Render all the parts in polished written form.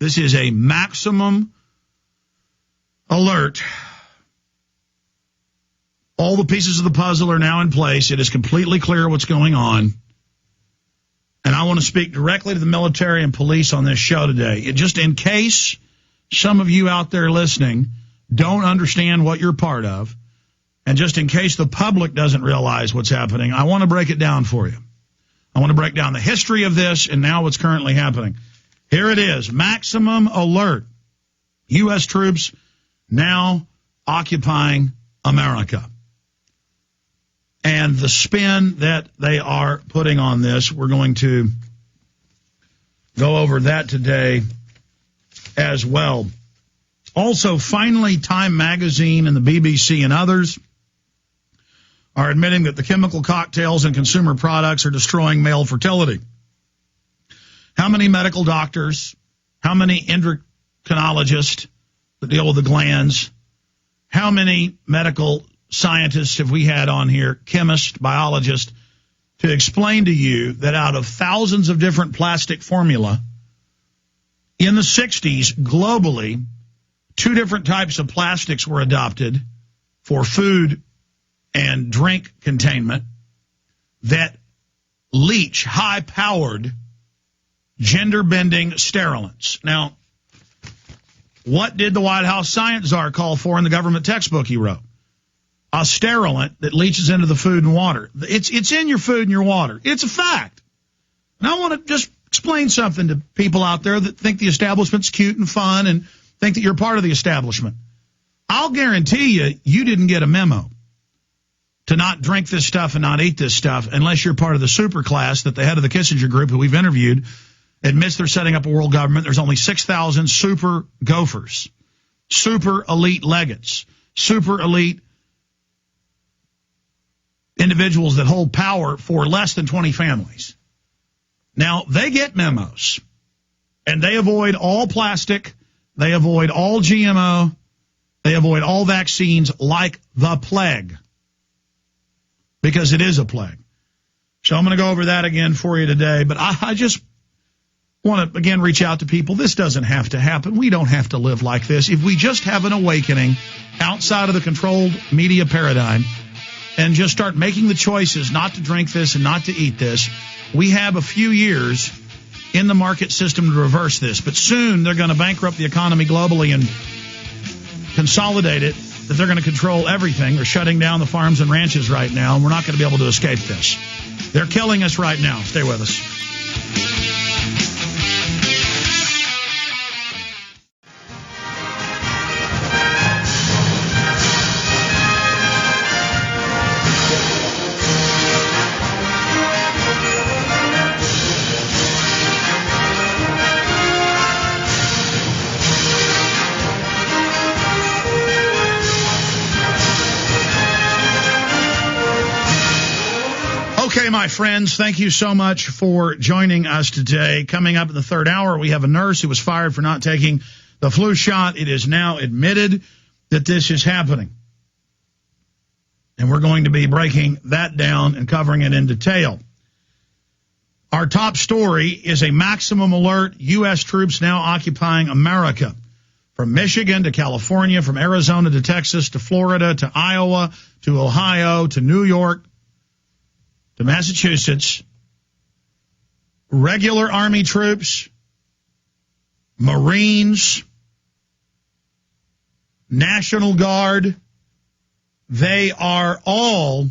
This is a maximum alert. All the pieces of the puzzle are now in place. It is completely clear what's going on. And I want to speak directly to the military and police on this show today. Just in case some of you out there listening don't understand what you're part of, and just in case the public doesn't realize what's happening, I want to break it down for you. I want to break down the history of this and now what's currently happening. Here it is, maximum alert. U.S. troops now occupying America. And the spin that they are putting on this, we're going to go over that today as well. Also, finally, Time Magazine and the BBC and others are admitting that the chemical cocktails and consumer products are destroying male fertility. How many medical doctors, how many endocrinologists that deal with the glands, how many medical scientists have we had on here, chemists, biologists, to explain to you that out of thousands of different plastic formula, in the 60s, globally, 2 different types of plastics were adopted for food and drink containment that leach high-powered gender-bending sterilants. Now, what did the White House science czar call for in the government textbook he wrote? A sterilant that leaches into the food and water. It's in your food and your water. It's a fact. And I want to just explain something to people out there that think the establishment's cute and fun and think that you're part of the establishment. I'll guarantee you didn't get a memo to not drink this stuff and not eat this stuff unless you're part of the super class that the head of the Kissinger group, who we've interviewed, admits they're setting up a world government. There's only 6,000 super gophers, super elite legates, super elite individuals that hold power for less than 20 families. Now, they get memos, and they avoid all plastic, they avoid all GMO, they avoid all vaccines like the plague, because it is a plague. So I'm going to go over that again for you today, but I just want to, again, reach out to people. This doesn't have to happen. We don't have to live like this. If we just have an awakening outside of the controlled media paradigm and just start making the choices not to drink this and not to eat this, we have a few years in the market system to reverse this. But soon they're going to bankrupt the economy globally and consolidate it, that they're going to control everything. They're shutting down the farms and ranches right now, and we're not going to be able to escape this. They're killing us right now. Stay with us. Okay, my friends, thank you so much for joining us today. Coming up in the third hour, we have a nurse who was fired for not taking the flu shot. It is now admitted that this is happening. And we're going to be breaking that down and covering it in detail. Our top story is a maximum alert. U.S. troops now occupying America. From Michigan to California, from Arizona to Texas to Florida to Iowa to Ohio to New York to Massachusetts, regular Army troops, Marines, National Guard, they are all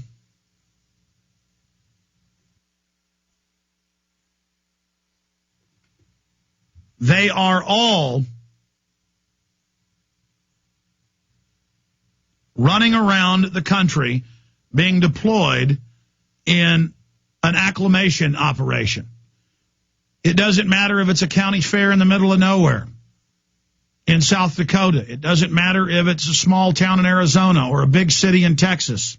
running around the country being deployed in an acclimation operation. It doesn't matter if it's a county fair in the middle of nowhere in South Dakota. It doesn't matter if it's a small town in Arizona or a big city in Texas.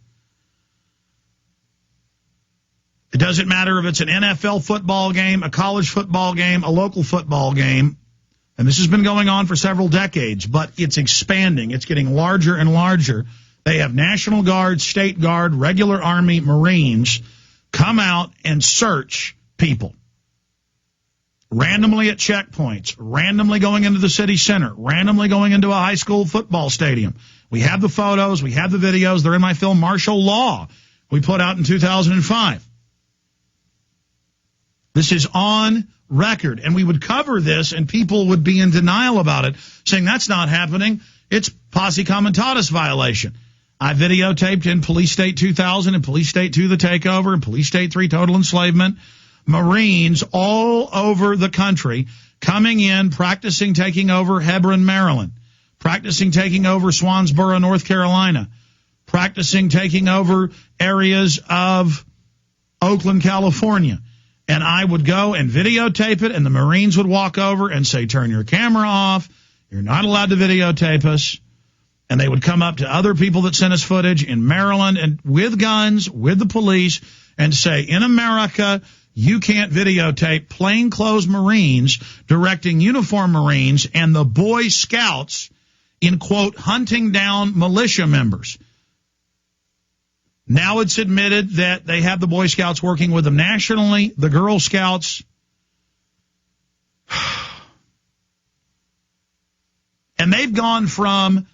It doesn't matter if it's an NFL football game, a college football game, a local football game. And this has been going on for several decades, but it's expanding. It's getting larger and larger. They have National Guard, State Guard, regular Army, Marines come out and search people. randomly at checkpoints, randomly going into the city center, randomly going into a high school football stadium. We have the photos, we have the videos. They're in my film Martial Law we put out in 2005. This is on record, and we would cover this, and people would be in denial about it, saying that's not happening. It's posse comitatus violation. I videotaped in Police State 2000 and Police State 2, the takeover, and Police State 3, total enslavement. Marines all over the country coming in, practicing taking over Hebron, Maryland, practicing taking over Swansboro, North Carolina, practicing taking over areas of Oakland, California. And I would go and videotape it, and the Marines would walk over and say, turn your camera off. You're not allowed to videotape us. And they would come up to other people that sent us footage in Maryland and with guns, with the police, and say, in America, you can't videotape plainclothes Marines directing uniformed Marines and the Boy Scouts in, quote, hunting down militia members. Now it's admitted that they have the Boy Scouts working with them nationally, the Girl Scouts. And they've gone from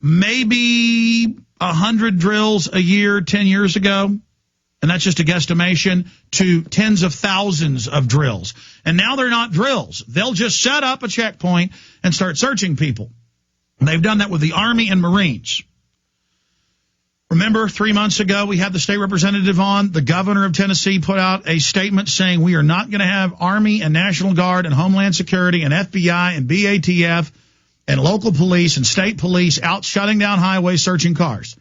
maybe 100 drills a year 10 years ago, and that's just a guesstimation, to tens of thousands of drills. And now they're not drills. They'll just set up a checkpoint and start searching people. And they've done that with the Army and Marines. Remember, 3 months ago, we had the state representative on. The governor of Tennessee put out a statement saying we are not going to have Army and National Guard and Homeland Security and FBI and BATF and local police and state police out shutting down highways, searching cars.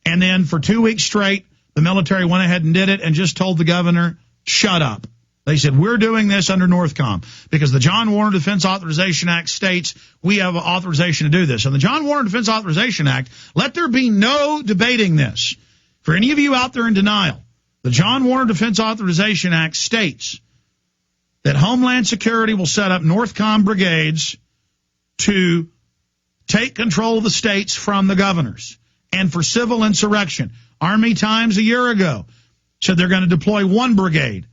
And then for 2 weeks straight, the military went ahead and did it and just told the governor, shut up. They said, we're doing this under Northcom because the John Warner Defense Authorization Act states we have authorization to do this. And the John Warner Defense Authorization Act, let there be no debating this. For any of you out there in denial, the John Warner Defense Authorization Act states that Homeland Security will set up Northcom brigades to take control of the states from the governors. And for civil insurrection, Army Times a year ago said they're going to deploy 1 brigade.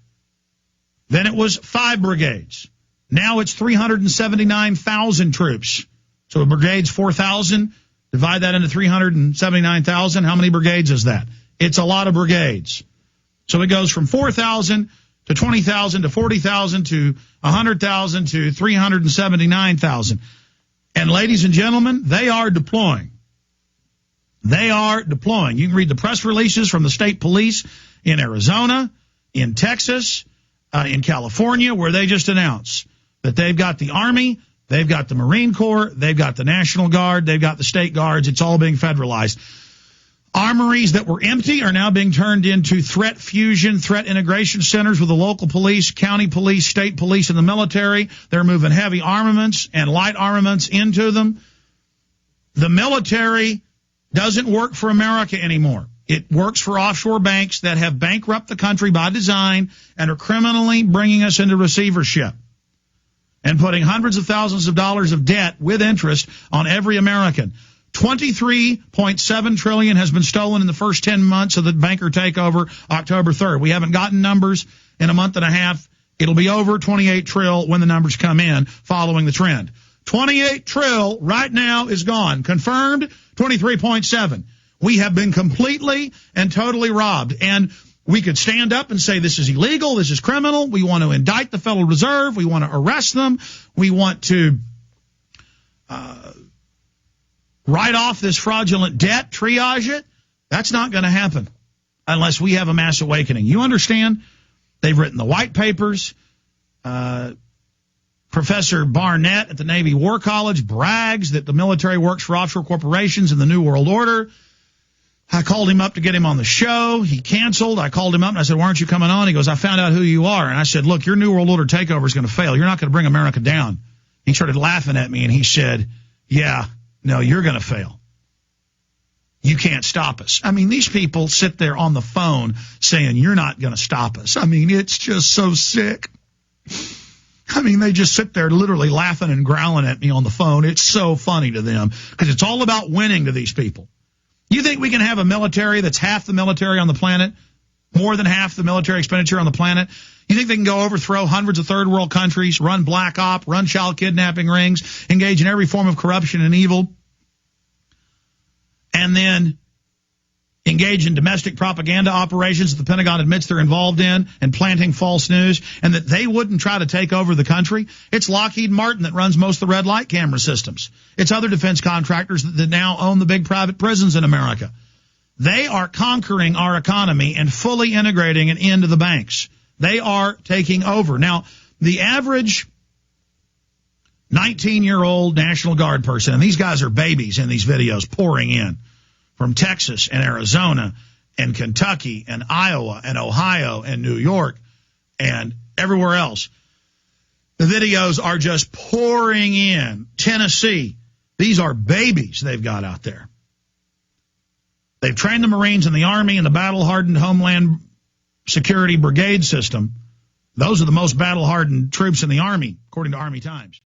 Then it was 5 brigades. Now it's 379,000 troops. So a brigade's 4,000. Divide that into 379,000. How many brigades is that? It's a lot of brigades. So it goes from 4,000 to 20,000 to 40,000 to 100,000 to 379,000. And ladies and gentlemen, they are deploying. They are deploying. You can read the press releases from the state police in Arizona, in Texas, in California, where they just announce that they've got the Army, they've got the Marine Corps, they've got the National Guard, they've got the state guards. It's all being federalized. Armories that were empty are now being turned into threat fusion, threat integration centers with the local police, county police, state police, and the military. They're moving heavy armaments and light armaments into them. The military doesn't work for America anymore. It works for offshore banks that have bankrupted the country by design and are criminally bringing us into receivership and putting hundreds of thousands of dollars of debt with interest on every American. $23.7 trillion has been stolen in the first 10 months of the banker takeover, October 3rd. We haven't gotten numbers in a month and a half. It'll be over 28 trill when the numbers come in following the trend. 28 trill right now is gone. Confirmed, 23.7. We have been completely and totally robbed. And we could stand up and say this is illegal, this is criminal. We want to indict the Federal Reserve. We want to arrest them. We want to write off this fraudulent debt, triage it. That's not going to happen unless we have a mass awakening. You understand? They've written the white papers. Professor Barnett at the Navy War College brags that the military works for offshore corporations in the New World Order. I called him up to get him on the show. He canceled. I called him up and I said, why aren't you coming on? He goes, I found out who you are. And I said, look, your New World Order takeover is going to fail. You're not going to bring America down. He started laughing at me and he said, yeah, no, you're going to fail. You can't stop us. I mean, these people sit there on the phone saying, you're not going to stop us. I mean, it's just so sick. I mean, they just sit there literally laughing and growling at me on the phone. It's so funny to them because it's all about winning to these people. You think we can have a military that's half the military on the planet, more than half the military expenditure on the planet? You think they can go overthrow hundreds of third world countries, run black op, run child kidnapping rings, engage in every form of corruption and evil, and then engage in domestic propaganda operations that the Pentagon admits they're involved in and planting false news, and that they wouldn't try to take over the country? It's Lockheed Martin that runs most of the red light camera systems. It's other defense contractors that now own the big private prisons in America. They are conquering our economy and fully integrating it into the banks. They are taking over. Now, the average 19-year-old National Guard person, and these guys are babies in these videos pouring in from Texas and Arizona and Kentucky and Iowa and Ohio and New York and everywhere else. The videos are just pouring in. Tennessee, these are babies they've got out there. They've trained the Marines and the Army and the battle-hardened Homeland Security Brigade system. Those are the most battle-hardened troops in the Army, according to Army Times.